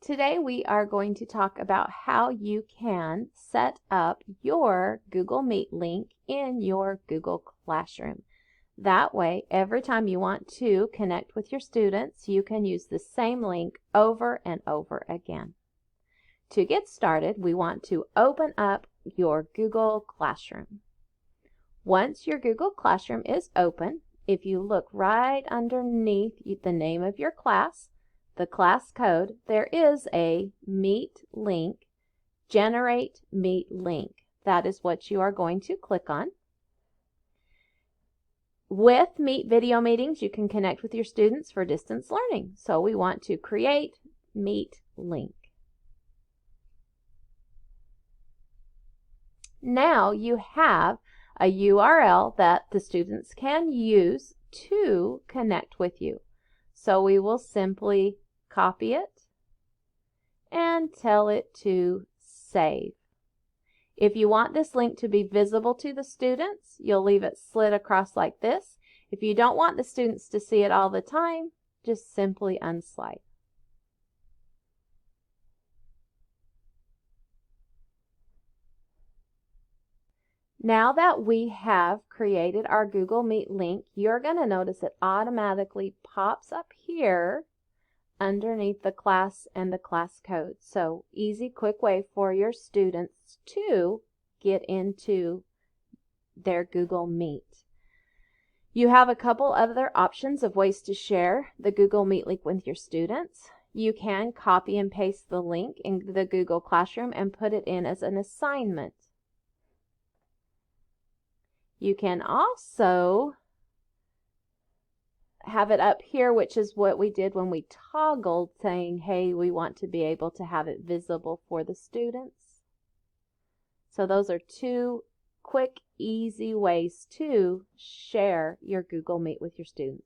Today we are going to talk about how you can set up your Google Meet link in your Google Classroom. That way, every time you want to connect with your students, you can use the same link over and over again. To get started, we want to open up your Google Classroom. Once your Google Classroom is open, if you look right underneath the name of your class, the class code, there is a Meet link, Generate Meet link. That is what you are going to click on. With Meet video meetings, you can connect with your students for distance learning. So we want to create Meet link. Now you have a URL that the students can use to connect with you. So we will simply copy it and tell it to save. If you want this link to be visible to the students, you'll leave it slid across like this. If you don't want the students to see it all the time, just simply unslide. Now that we have created our Google Meet link, you're going to notice it automatically pops up here underneath the class and the class code. So easy, quick way for your students to get into their Google Meet. You have a couple other options of ways to share the Google Meet link with your students. You can copy and paste the link in the Google Classroom and put it in as an assignment. You can also have it up here, which is what we did when we toggled, saying, hey, we want to be able to have it visible for the students. So those are two quick, easy ways to share your Google Meet with your students.